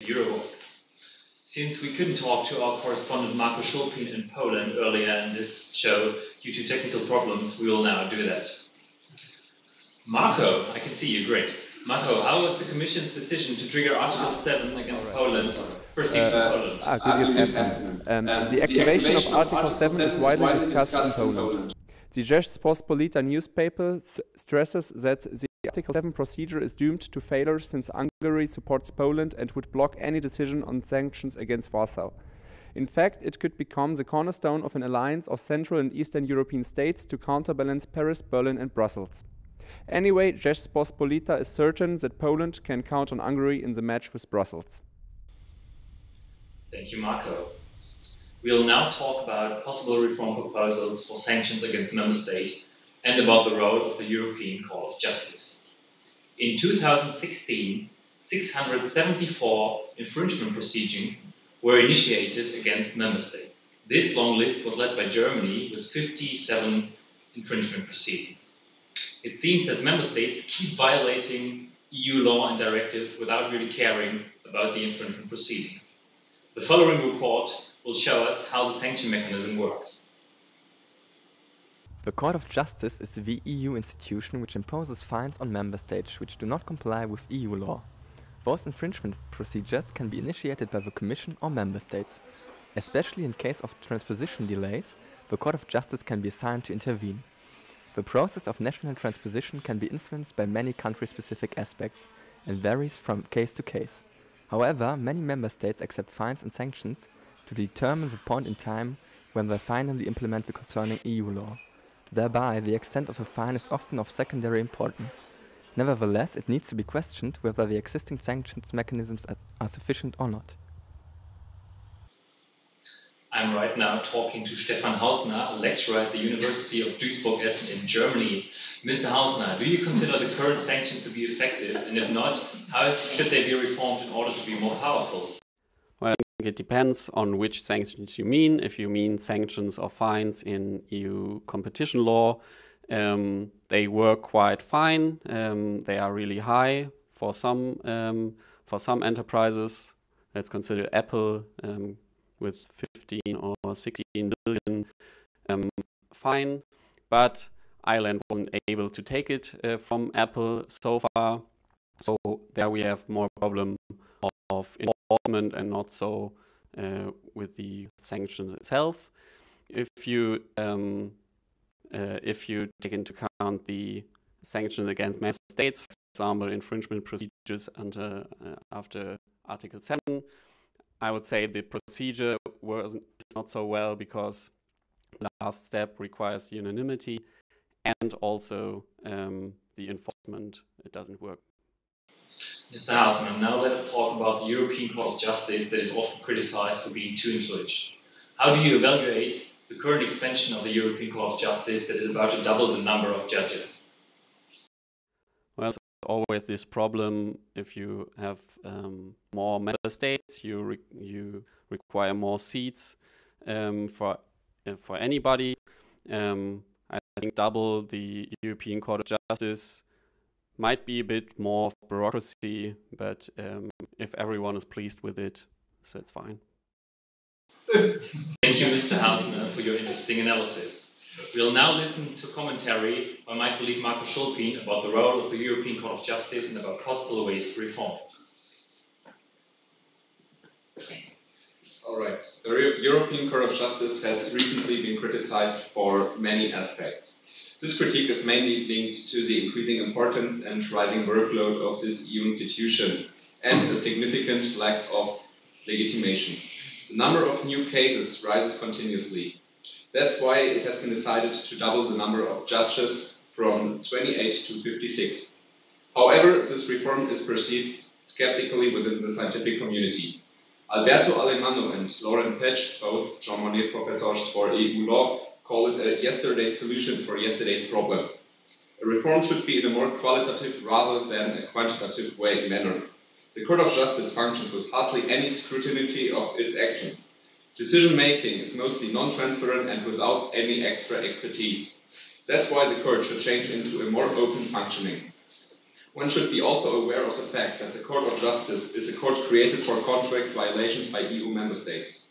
Eurovoice. Since we couldn't talk to our correspondent Marco Schulpin in Poland earlier in this show due to technical problems, we will now do that. Marco, I can see you, great. Marco, how was the Commission's decision to trigger Article 7 against Poland perceived in Poland? Good afternoon. The activation of Article 7 is widely discussed in Poland. The Rzeczpospolita newspaper stresses that the Article 7 procedure is doomed to failure since Hungary supports Poland and would block any decision on sanctions against Warsaw. In fact, it could become the cornerstone of an alliance of Central and Eastern European states to counterbalance Paris, Berlin and Brussels. Anyway, Rzeczpospolita is certain that Poland can count on Hungary in the match with Brussels. Thank you, Marco. We will now talk about possible reform proposals for sanctions against member states and about the role of the European Court of Justice. In 2016, 674 infringement proceedings were initiated against member states. This long list was led by Germany with 57 infringement proceedings. It seems that member states keep violating EU law and directives without really caring about the infringement proceedings. The following report will show us how the sanction mechanism works. The Court of Justice is the EU institution which imposes fines on member states which do not comply with EU law. Those infringement procedures can be initiated by the Commission or member states. Especially in case of transposition delays, the Court of Justice can be assigned to intervene. The process of national transposition can be influenced by many country-specific aspects and varies from case to case. However, many member states accept fines and sanctions to determine the point in time when they finally implement the concerning EU law. Thereby, the extent of a fine is often of secondary importance. Nevertheless, it needs to be questioned whether the existing sanctions mechanisms are sufficient or not. I'm right now talking to Stefan Hausner, a lecturer at the University of Duisburg-Essen in Germany. Mr. Hausner, do you consider the current sanctions to be effective? And if not, how should they be reformed in order to be more powerful? Well, I think it depends on which sanctions you mean. If you mean sanctions or fines in EU competition law, they work quite fine. They are really high for some enterprises. Let's consider Apple with 15 or 16 billion fine, but Ireland wasn't able to take it from Apple so far. So there we have more problem of enforcement and not so with the sanctions itself. If you take into account the sanctions against member states, for example, infringement procedures after Article 7, I would say the procedure is not so well because the last step requires unanimity, and also the enforcement, it doesn't work. Mr. Hausmann, now let us talk about the European Court of Justice that is often criticized for being too influential. How do you evaluate the current expansion of the European Court of Justice that is about to double the number of judges? Well, there's always this problem. If you have more member states, you require more seats for anybody. I think double the European Court of Justice might be a bit more bureaucracy, but if everyone is pleased with it, so it's fine. Thank you, Mr. Hausner, for your interesting analysis. We'll now listen to commentary by my colleague Marco Schulpin about the role of the European Court of Justice and about possible ways to reform it. All right. The European Court of Justice has recently been criticized for many aspects. This critique is mainly linked to the increasing importance and rising workload of this EU institution and a significant lack of legitimation. The number of new cases rises continuously. That's why it has been decided to double the number of judges from 28 to 56. However, this reform is perceived skeptically within the scientific community. Alberto Alemano and Laurent Petsch, both Jean Monnet professors for EU law, call it a yesterday's solution for yesterday's problem. A reform should be in a more qualitative rather than a quantitative manner. The Court of Justice functions with hardly any scrutiny of its actions. Decision-making is mostly non-transparent and without any extra expertise. That's why the Court should change into a more open functioning. One should be also aware of the fact that the Court of Justice is a court created for contract violations by EU member states.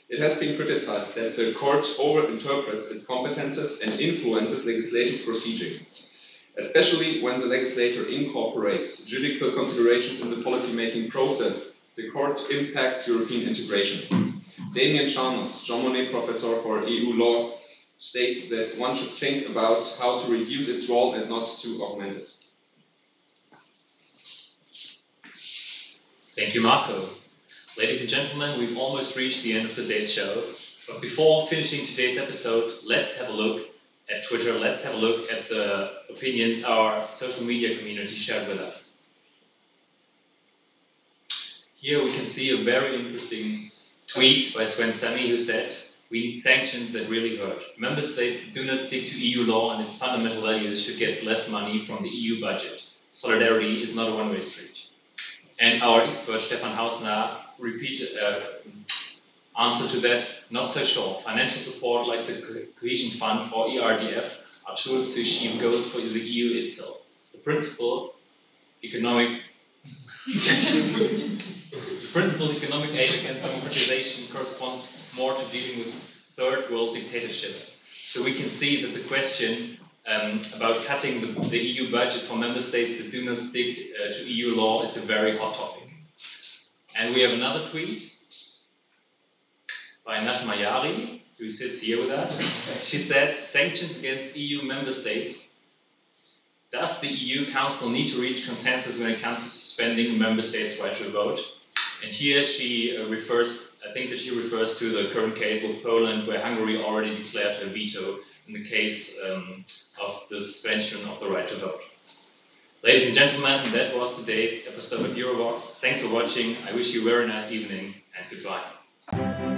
It has been criticized that the court over-interprets its competences and influences legislative proceedings, especially when the legislator incorporates judicial considerations in the policy-making process. The court impacts European integration. Damien Chalmers, Jean Monnet Professor for EU Law, states that one should think about how to reduce its role and not to augment it. Thank you, Marco. Ladies and gentlemen, we've almost reached the end of today's show. But before finishing today's episode, let's have a look at Twitter. Let's have a look at the opinions our social media community shared with us. Here we can see a very interesting tweet by Sven Sami, who said, "We need sanctions that really hurt. Member states that do not stick to EU law and its fundamental values should get less money from the EU budget. Solidarity is not a one-way street." And our expert Stefan Hausner repeated answer to that, not so sure. Financial support like the Cohesion Fund or ERDF are tools to achieve goals for the EU itself. The principle economic aid against democratization corresponds more to dealing with third world dictatorships. So we can see that the question about cutting the EU budget for member states that do not stick to EU law is a very hot topic. And we have another tweet by Najma Yari, who sits here with us. She said, "Sanctions against EU member states. Does the EU Council need to reach consensus when it comes to suspending a member state's right to vote?" And here she I think that she refers to the current case with Poland, where Hungary already declared her veto in the case of the suspension of the right to vote. Ladies and gentlemen, that was today's episode of Eurovox. Thanks for watching. I wish you a very nice evening and goodbye.